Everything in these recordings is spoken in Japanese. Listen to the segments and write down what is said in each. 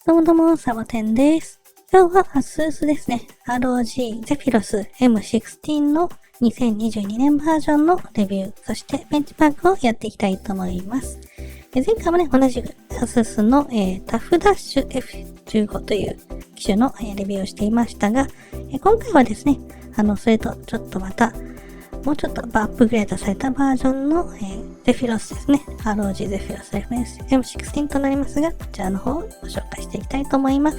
どうもどうも、サボテンです。今日は ASUS ですね。ROG Zephyrus M16 の2022年バージョンのレビュー、そしてベンチマークをやっていきたいと思います。前回もね、同じく ASUS の、タフダッシュ F15 という機種の、レビューをしていましたが、今回はですね、それとちょっとまた、もうちょっとアップグレードされたバージョンの、Zephyrus ですね。ROG Zephyrus M16 となりますが、こちらの方をご紹介していきたいと思います。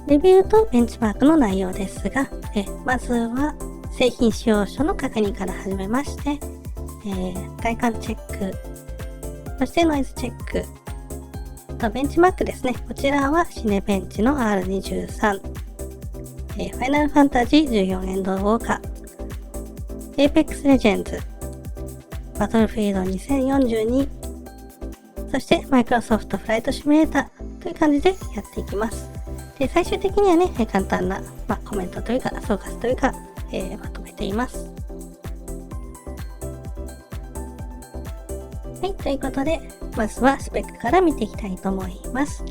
レビューとベンチマークの内容ですが、まずは製品使用書の確認から始めまして、外観チェック、そしてノイズチェック、ベンチマークですね。こちらはシネベンチの R23、ファイナルファンタジー14エンドウォーカー、Apex Legends、バトルフィールド2042、そしてマイクロソフトフライトシミュレーターという感じでやっていきます。で、最終的にはね、簡単な、コメントというか、総括というか、まとめています。はい、ということで、まずはスペックから見ていきたいと思います。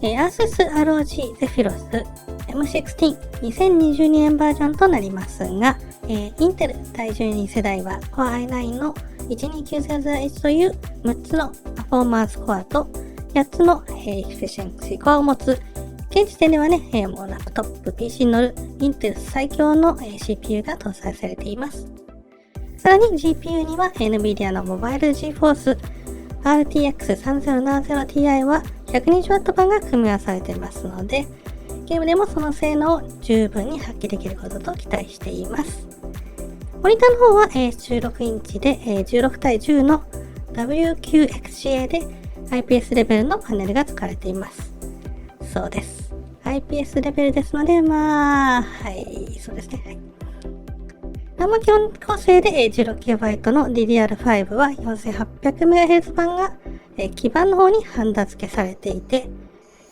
ASUS ROG Zephyrus M16 2022年バージョンとなりますが、インテル第12世代は Core i9 の 12900H という6つのパフォーマンスコアと8つのエフィシェンシーコアを持つ、現時点ではね、もうラップトップ PC に乗るインテル最強の CPU が搭載されています。さらに GPU には NVIDIA のモバイル GeForce RTX 3070Ti は 120W 版が組み合わされていますので、ゲームでもその性能を十分に発揮できることと期待しています。モニターの方は16インチで16対10の WQXGA で IPS レベルのパネルが使われています。そうです。IPS レベルですので、そうですね。はい。基本構成で 16GB の DDR5 は 4800MHz 版が基板の方にハンダ付けされていて、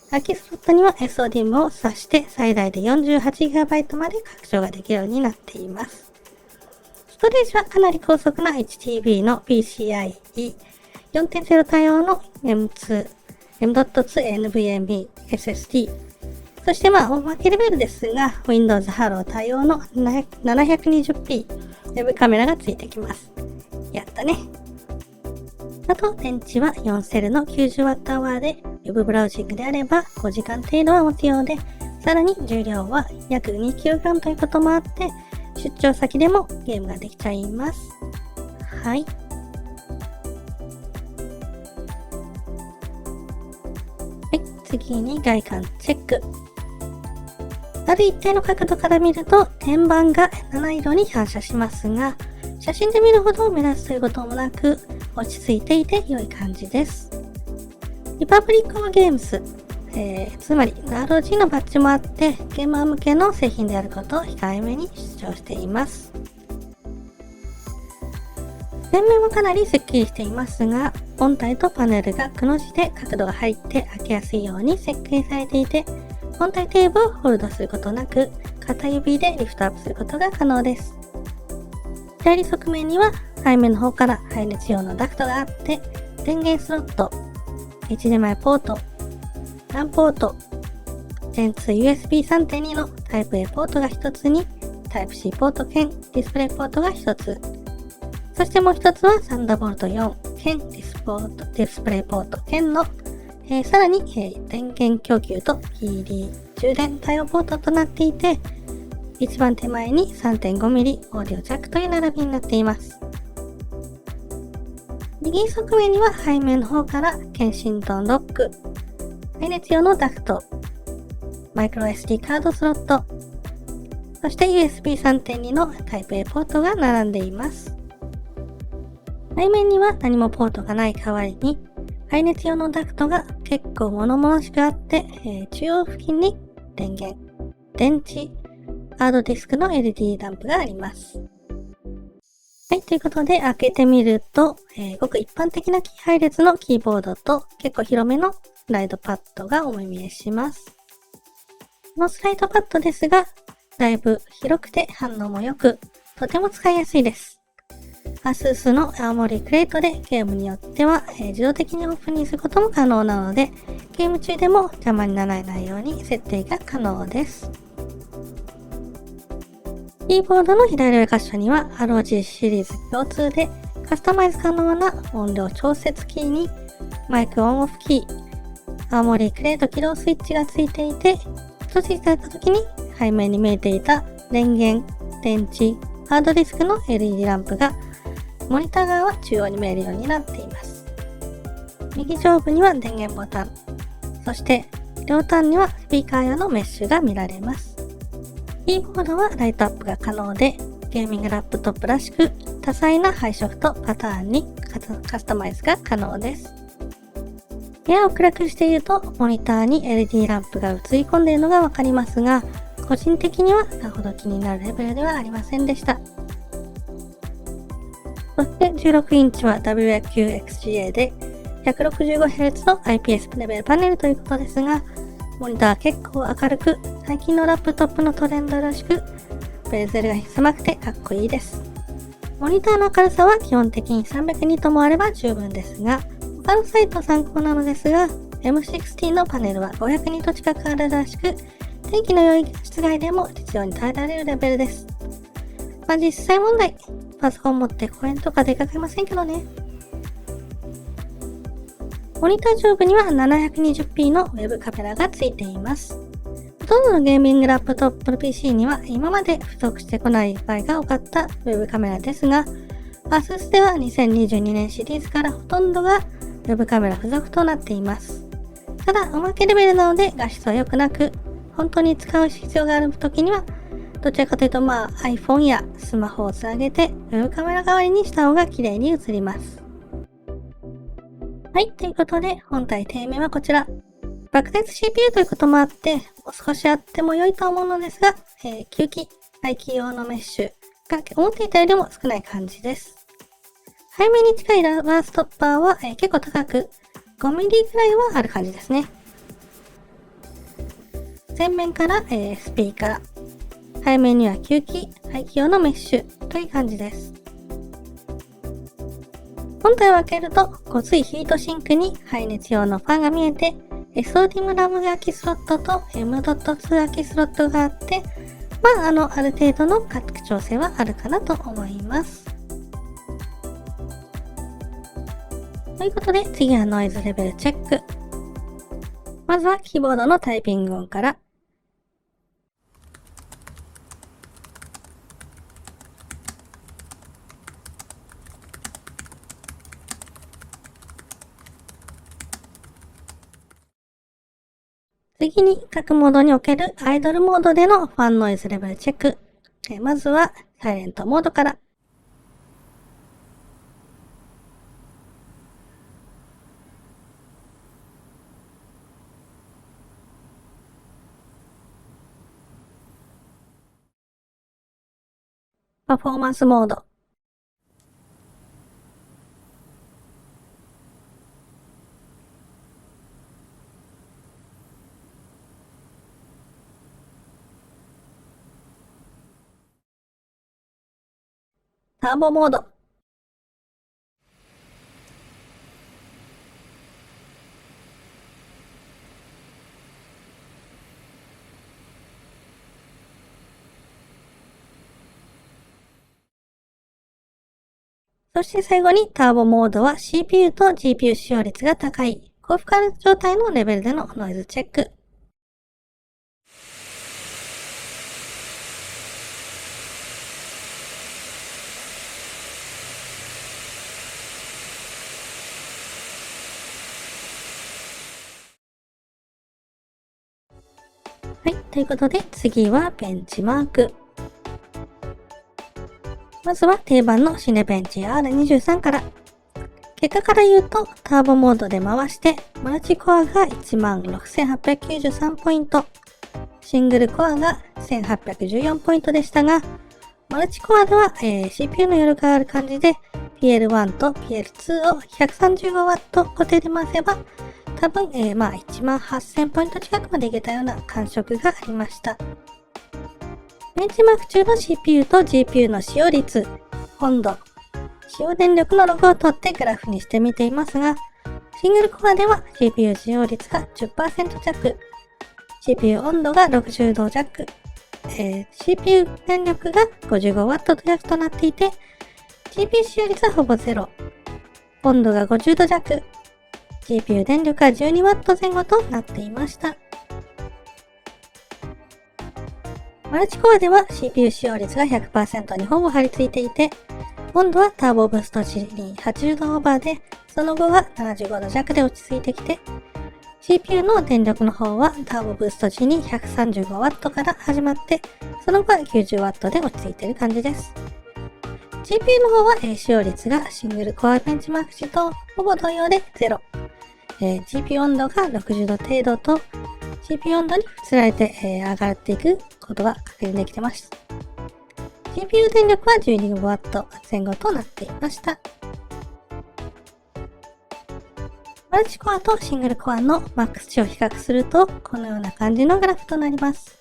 空きスロットには SODIMM を挿して最大で 48GB まで拡張ができるようになっています。ストレージはかなり高速な HTB の PCIe 4.0 対応の M2 NVMe SSD、そしておまけレベルですが Windows Hello 対応の 720p ウェブカメラがついてきます。やったね。あと電池は4セルの 90Wh でウェブブラウジングであれば5時間程度は持つようで、さらに重量は約 2kg ということもあって出張先でもゲームができちゃいます。はい。次に外観チェック。ある一定の角度から見ると天板が七色に反射しますが、写真で見るほど目立つということもなく落ち着いていて良い感じです。リパブリックゲームス、つまり ROG のバッジもあってゲーマー向けの製品であることを控えめに主張しています。前面はかなりスッキリしていますが、本体とパネルがくの字で角度が入って開けやすいように設計されていて、本体底部をホールドすることなく片指でリフトアップすることが可能です。左側面には背面の方から配熱用のダクトがあって、電源スロット、HDMI ポート、LAN ポート、Gen 2 USB 3.2 の Type A ポートが1つに Type C ポート兼ディスプレイポートが1つ、そしてもう1つは Thunderbolt 4兼ディスプレイポート兼の、さらに、電源供給と PD 充電対応ポートとなっていて、一番手前に 3.5mm オーディオジャックという並びになっています。右側面には背面の方からケンシントンロック、配熱用のダクト、マイクロ SD カードスロット、そして USB 3.2 の Type A ポートが並んでいます。背面には何もポートがない代わりに、配熱用のダクトが結構物々しくあって、中央付近に電源、電池、ハードディスクの LED ランプがあります。はい、ということで開けてみると、ごく一般的なキー配列のキーボードと結構広めのスライドパッドがお目見えします。このスライドパッドですが、だいぶ広くて反応も良く、とても使いやすいです。ASUS の青森クレイトでゲームによっては、自動的にオープンにすることも可能なので、ゲーム中でも邪魔にならないように設定が可能です。キーボードの左上箇所には ROG シリーズ共通でカスタマイズ可能な音量調節キーにマイクオンオフキー、青森クレイト起動スイッチがついていて、閉じされた時に背面に見えていた電源、電池、ハードディスクの LED ランプがモニター側は中央に見えるようになっています。右上部には電源ボタン、そして両端にはスピーカー用のメッシュが見られます。キーボードはライトアップが可能で、ゲーミングラップトップらしく多彩な配色とパターンにカスタマイズが可能です。部屋を暗くしているとモニターに LED ランプが映り込んでいるのがわかりますが、個人的にはさほど気になるレベルではありませんでした。そして16インチは WQXGA で 165Hz の IPS レベルパネルということですが、モニターは結構明るく、最近のラップトップのトレンドらしく、ベゼルが狭くてかっこいいです。モニターの明るさは基本的に300ニットもあれば十分ですが、他のサイト参考なのですが、M16 のパネルは500ニット近くあるらしく、天気の良い室外でも実用に耐えられるレベルです。まあ実際問題、パソコン持って公園とか出かけませんけどね。モニター上部には 720p のウェブカメラがついています。ほとんどのゲーミングラップトップの PC には今まで付属してこない場合が多かったウェブカメラですが、ASUS では2022年シリーズからほとんどがウェブカメラ付属となっています。ただ、おまけレベルなので画質は良くなく、本当に使う必要がある時には、どちらかというとiPhone やスマホをつなげてウェブカメラ代わりにした方が綺麗に映ります。はい、ということで本体底面はこちら。爆裂 CPU ということもあって、もう少しあっても良いと思うのですが、吸気、排気用のメッシュが思っていたよりも少ない感じです。背面に近いラバーストッパーは、結構高く、5ミリくらいはある感じですね。前面から、スピーカー、背面には吸気、排気用のメッシュという感じです。本体を開けると、ごついヒートシンクに排熱用のファンが見えて、SODIMM ラム空きスロットと M.2 空きスロットがあって、ある程度の価格調整はあるかなと思います。ということで、次はノイズレベルチェック。まずはキーボードのタイピング音から。次に各モードにおけるアイドルモードでのファンノイズレベルチェック。まずはサイレントモードから。パフォーマンスモード。ターボモード。そして最後にターボモードは CPU と GPU 使用率が高い高負荷状態のレベルでのノイズチェック。はい、ということで次はベンチマーク。まずは定番のシネベンチ R23 から。結果から言うとターボモードで回してマルチコアが 16,893 ポイント、シングルコアが 1,814 ポイントでしたが、マルチコアでは、CPU の余力がある感じで PL1 と PL2 を 135W 固定で回せば多分、18,000 ポイント近くまでいけたような感触がありました。ベンチマーク中の CPU と GPU の使用率、温度、使用電力のログを取ってグラフにしてみていますが、シングルコアでは CPU 使用率が 10% 弱、CPU 温度が60度弱、CPU 電力が 55W 弱となっていて、GPU 使用率はほぼゼロ、温度が50度弱、GPU 電力が 12W 前後となっていました。マルチコアでは CPU 使用率が 100% にほぼ張り付いていて、温度はターボブースト時に80度オーバーで、その後は75度弱で落ち着いてきて、CPU の電力の方はターボブースト時に 135W から始まって、その後は 90W で落ち着いている感じです。GPU の方は、使用率がシングルコアベンチマーク時とほぼ同様で0。GPU 温度が60度程度と GPU 温度につられて、上がっていくことが確認できてます。GPU 電力は 12W 前後となっていました。マルチコアとシングルコアのマックス値を比較すると、このような感じのグラフとなります。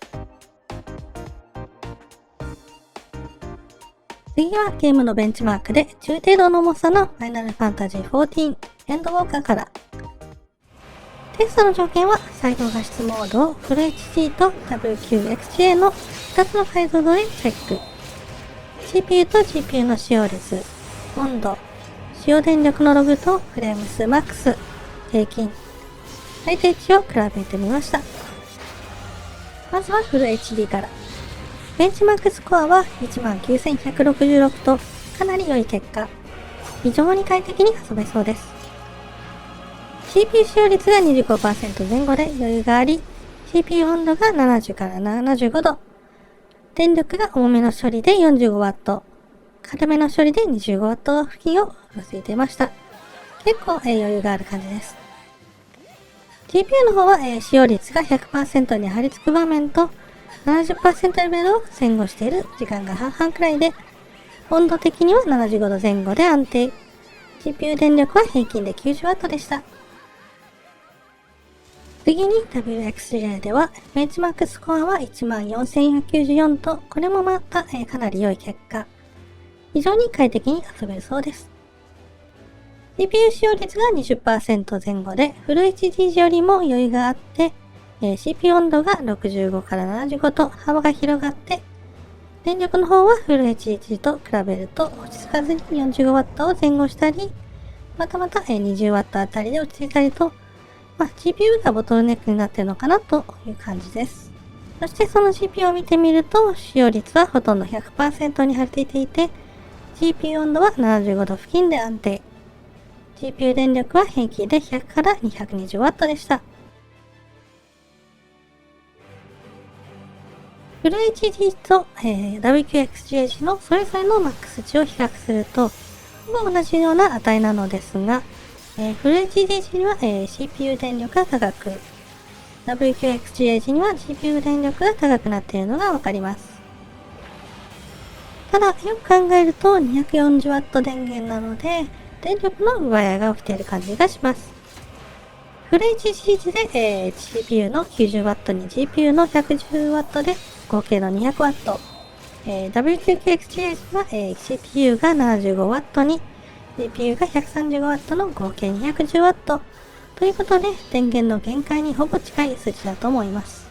次はゲームのベンチマークで中程度の重さのファイナルファンタジー14エンドウォーカーから。テストの条件は最高画質モードをフル HD と WQXGA の2つの解像度でチェック。CPU と GPU の使用率、温度、使用電力のログとフレーム数マックス、平均、最低値を比べてみました。まずはフル HD から。ベンチマークスコアは 19166 とかなり良い結果。非常に快適に遊べそうです。CPU 使用率が 25% 前後で余裕があり、CPU 温度が70から75度。電力が重めの処理で 45W、軽めの処理で 25W 付近をうろついていました。結構余裕がある感じです。GPU の方は使用率が 100% に張り付く場面と 70% レベルを前後している時間が半々くらいで、温度的には75度前後で安定。GPU 電力は平均で 90W でした。次に WXGA ではベンチマークスコアは 14494 と、これもまたかなり良い結果。非常に快適に遊べるそうです。CPU 使用率が 20% 前後でフル HD 時よりも余裕があって、CPU 温度が65から75と幅が広がって、電力の方はフル HD 時と比べると落ち着かずに 45W を前後したり、また20W あたりで落ち着いたりと、GPU がボトルネックになっているのかなという感じです。そしてその GPU を見てみると、使用率はほとんど 100% に張り付いていて、GPU 温度は75度付近で安定。GPU 電力は平均で100から 220W でした。フル HD と、WQXGA 時のそれぞれのマックス値を比較すると、ほぼ同じような値なのですが、フル HD 時には、CPU 電力が高く、WQXGA 時には GPU 電力が高くなっているのがわかります。ただ、よく考えると 240W 電源なので、電力の奪い合いが起きている感じがします。フル HD 時で、CPU の 90W に GPU の 110W で合計の 200W、WQXGA 時は、CPU が 75W にGPU が 135W の合計 210W ということで、電源の限界にほぼ近い数値だと思います。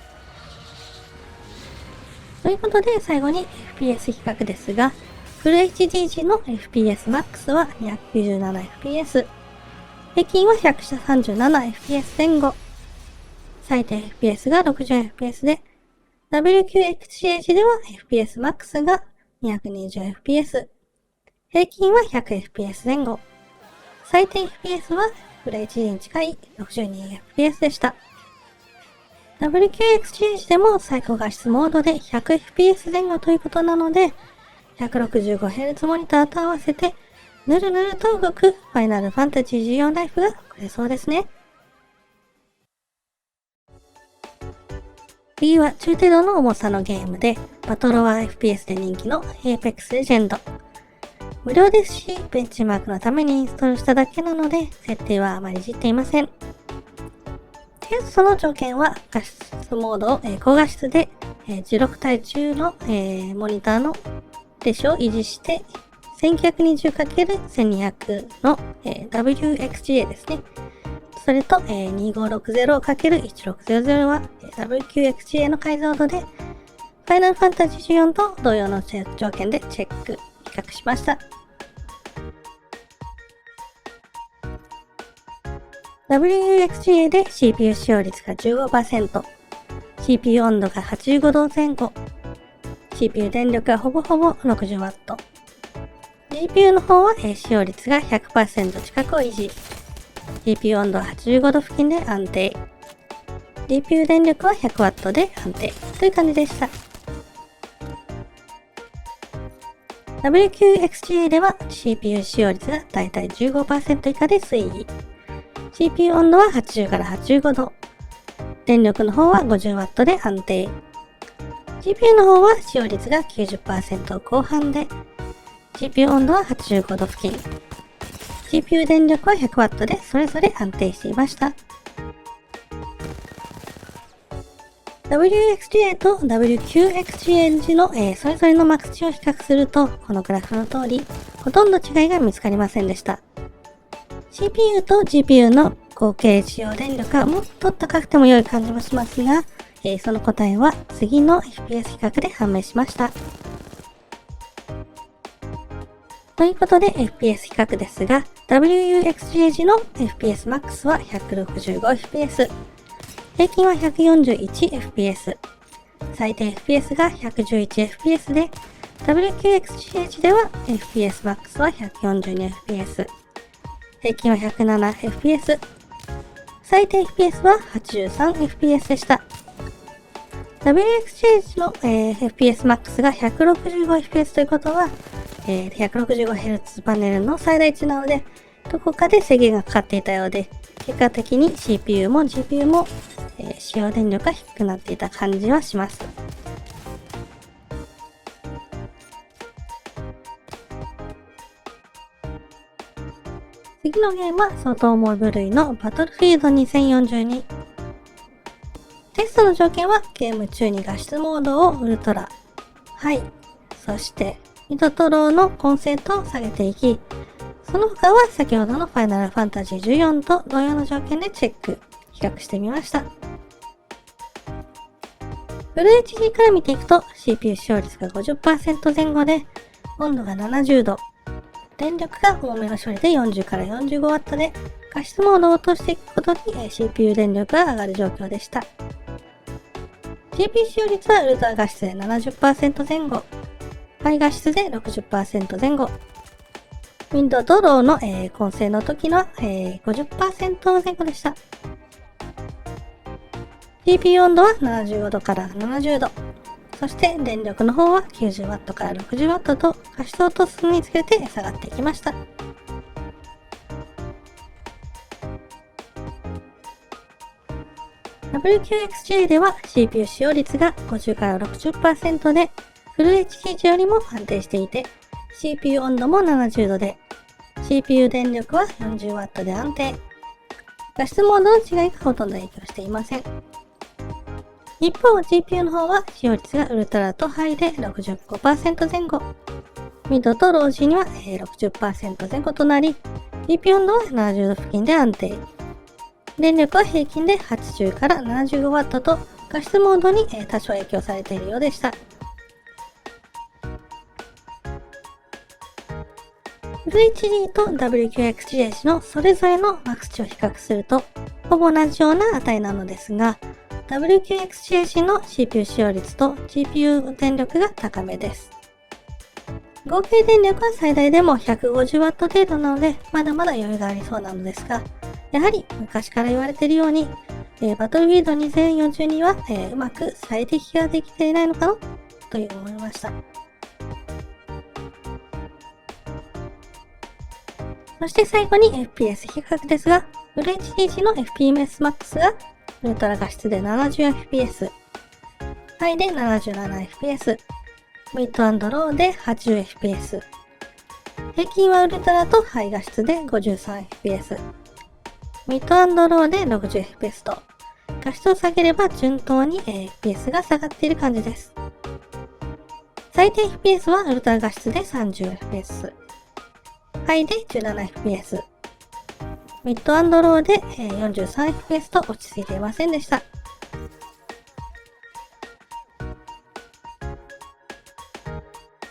ということで、最後に FPS 比較ですが、フル HD 時の FPS Max は 297fps、平均は 137fps 前後、最低 FPS が 60fps で、WQXGA 時では FPS Max が 220fps、平均は 100fps 前後。最低 FPS はフル HD に近い 62fps でした。WQXGA 時でも最高画質モードで 100fps 前後ということなので、165Hz モニターと合わせて、ぬるぬると動くファイナルファンタジー14ライフが送れそうですね。次は中程度の重さのゲームで、バトロワー FPS で人気の Apex Legend。無料ですし、ベンチマークのためにインストールしただけなので、設定はあまりいじっていません。テストの条件は、画質モードを高画質で、16対10のモニターのレシオを維持して、1920×1200 の、WXGA ですね。それと、2560×1600 は、WQXGA の解像度で、ファイナルファンタジー14と同様の条件でチェック、比較しました。WXGA で CPU 使用率が 15%、CPU 温度が85度前後、CPU 電力がほぼほぼ 60W、GPU の方は使用率が 100% 近くを維持、GPU 温度は85度付近で安定、GPU 電力は 100W で安定という感じでした。WQXGA では CPU 使用率がだいたい 15% 以下で推移、CPU 温度は80から85度、電力の方は 50W で安定、GPU の方は使用率が 90% 後半で、GPU 温度は85度付近、GPU 電力は 100W でそれぞれ安定していました。WXGA と WQXGA 時の、それぞれのマックス値を比較すると、このグラフの通り、ほとんど違いが見つかりませんでした。CPU と GPU の合計使用電力はもっと高くても良い感じもしますが、その答えは次の FPS 比較で判明しました。ということで FPS 比較ですが、WUXGA 時の FPS Max は 165fps、平均は 141fps、最低 FPS が 111fps で、WQXGA 時では FPS Max は 142fps、平均は 107fps、最低 FPS は 83fps でした。WXGA 時の、FPS Max が 165fps ということは、165Hz パネルの最大値なので、どこかで制限がかかっていたようで、結果的に CPU も GPU も、使用電力が低くなっていた感じはします。次のゲームは相当重い部類のバトルフィールド2042。テストの条件はゲーム中に画質モードをウルトラ、ハイ、そしてミドとローのコンセントを下げていき、その他は先ほどのファイナルファンタジー14と同様の条件でチェック、比較してみました。フル HD から見ていくと CPU 使用率が 50% 前後で、温度が70度、電力が多めの処理で40から 45W で、画質モードを落としていくことに CPU 電力が上がる状況でした。GPU 使用率はウルトラ画質で 70% 前後、ハイ画質で 60% 前後、ウィンドウとローの、混成の時の、50% 前後でした。GPU 温度は75度から70度、そして電力の方は 90W から 60W と画質を落とすにつれて下がっていきました。WQXGA では CPU 使用率が50から 60% で、フル HD 時よりも安定していて、CPU 温度も70度で、CPU 電力は 40W で安定。画質モードの違いがほとんど影響していません。一方、GPU の方は使用率がウルトラとハイで 65% 前後、ミドとロー時には 60% 前後となり、GPU 温度は70度付近で安定。電力は平均で80から 75W と画質モードに多少影響されているようでした。フル HD と WQXGA 時のそれぞれのマックス値を比較すると、ほぼ同じような値なのですが、WQXGA 時の CPU 使用率と GPU 電力が高めです。合計電力は最大でも 150W 程度なので、まだまだ余裕がありそうなのですが、やはり昔から言われているように、バトルフィールド2042は、うまく最適化ができていないのかなと思いました。そして最後に FPS 比較ですが、フル HD 時の FPS Max がウルトラ画質で 70fps、ハイで 77fps、ミッド&ローで 80fps、平均はウルトラとハイ画質で 53fps、ミッド&ローで 60fps と、画質を下げれば順当に FPS が下がっている感じです。最低 FPS はウルトラ画質で 30fps、ハイで 17fps、ミッド&ローで 43fps と落ち着いていませんでした。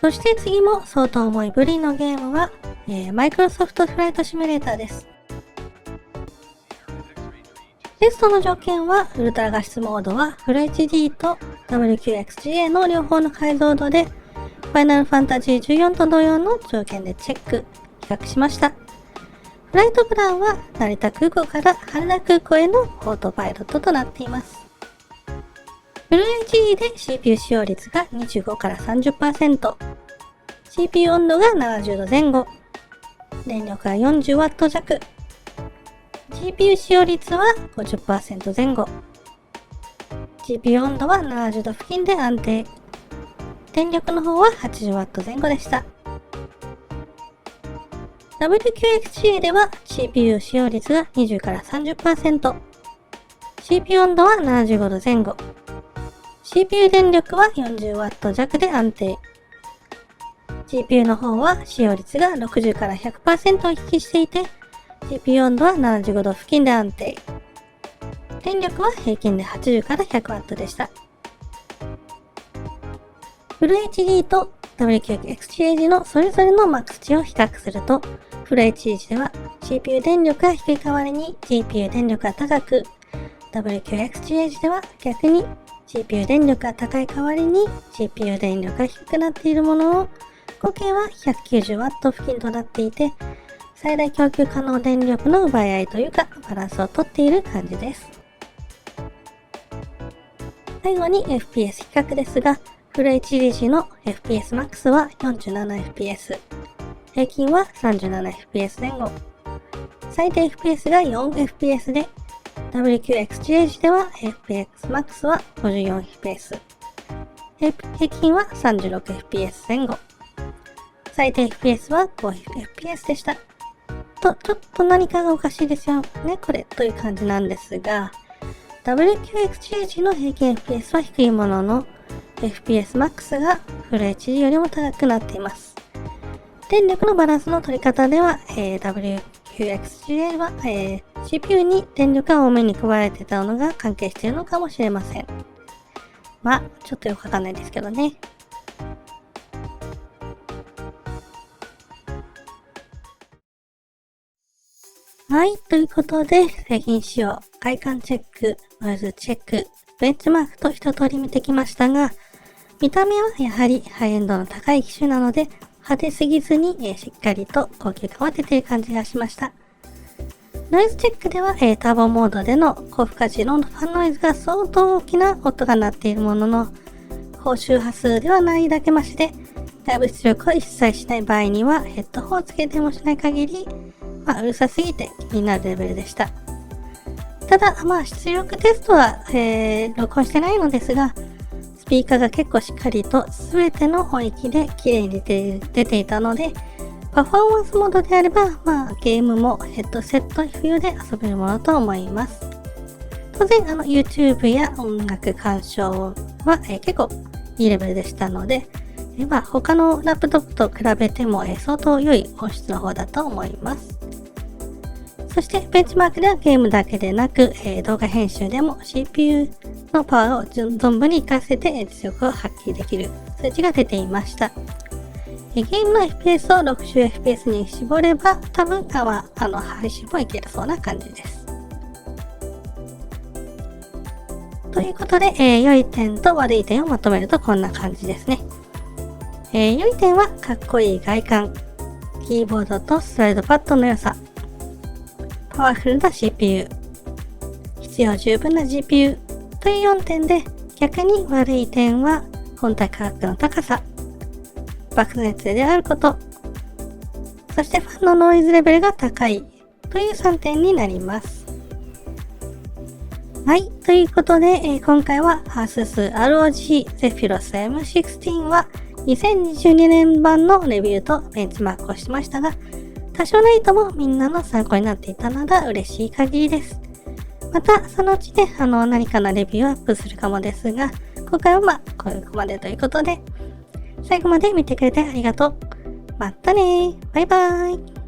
そして次も相当重いブリのゲームは、マイクロソフトフライトシミュレーターです。テストの条件は、ウルトラ画質モードはフル HD と WQXGA の両方の解像度で、ファイナルファンタジー14と同様の条件でチェック、比較しました。フライトプランは成田空港から羽田空港へのオートパイロットとなっています。フル HD で CPU 使用率が25から 30%、CPU 温度が70度前後、電力が 40W 弱、GPU 使用率は 50% 前後、GPU 温度は70度付近で安定、電力の方は 80W 前後でした。WQXGA では CPU 使用率が20から 30%、CPU 温度は75度前後、CPU 電力は 40W 弱で安定、GPU の方は使用率が60から 100% を行き来していて、GPU 温度は75度付近で安定、電力は平均で80から 100W でした。フル HD と WQXGA 時のそれぞれのマックス値を比較すると、フル HD 時では CPU 電力が低い代わりに GPU 電力が高く、WQXGA 時では逆に GPU 電力が高い代わりに GPU 電力が低くなっているものの、合計は 190W 付近となっていて、最大供給可能電力の奪い合いというかバランスをとっている感じです。最後に FPS 比較ですが、フル HD 時の FPS Max は 47fps、平均は 37fps 前後、最低 FPS が 4fps で、WQXGA 時では FPS Max は 54fps、平均は 36fps 前後、最低 FPS は 5fps でした。ちょっと何かがおかしいですよね、これという感じなんですが、WQXGA 時の平均 FPS は低いものの、FPS Max がフル HD よりも高くなっています。電力のバランスの取り方では、WQXGA は、CPU に電力が多めに加えていたのが関係しているのかもしれません。まあ、ちょっとよくわかんないですけどね。はい、ということで、製品仕様、外観チェック、ノイズチェック、ベンチマークと一通り見てきましたが、見た目はやはりハイエンドの高い機種なので、派手すぎずに、しっかりと高級感は出ている感じがしました。ノイズチェックでは、ターボモードでの高負荷時のファンノイズが相当大きな音が鳴っているものの、高周波数ではないだけマシで、外部出力を一切しない場合にはヘッドホンをつけてもしない限り、うるさすぎて気になるレベルでした。ただ、出力テストは、録音してないのですが、スピーカーが結構しっかりと全ての音域で綺麗に出ていたので、パフォーマンスモードであれば、ゲームもヘッドセット冬で遊べるものと思います。当然、YouTube や音楽鑑賞は、結構いいレベルでしたので、他のラップトップと比べても、相当良い音質の方だと思います。そしてベンチマークではゲームだけでなく、動画編集でも CPU のパワーを存分に活かせて実力を発揮できる数値が出ていました。ゲームの FPS を 60fps に絞れば多分配信もいけるそうな感じです。ということで、良い点と悪い点をまとめるとこんな感じですね。良い点はかっこいい外観、キーボードとスライドパッドの良さ、パワフルな CPU、必要十分な GPU という4点で、逆に悪い点は本体価格の高さ、爆熱であること、そしてファンのノイズレベルが高いという3点になります。はい、ということで、今回は ASUS ROG Zephyrus M16 は2022年版のレビューとベンチマークをしましたが、多少なりともみんなの参考になっていたなら嬉しい限りです。また、そのうちで何かのレビューをアップするかもですが、今回はここまでということで、最後まで見てくれてありがとう。またねー。バイバーイ。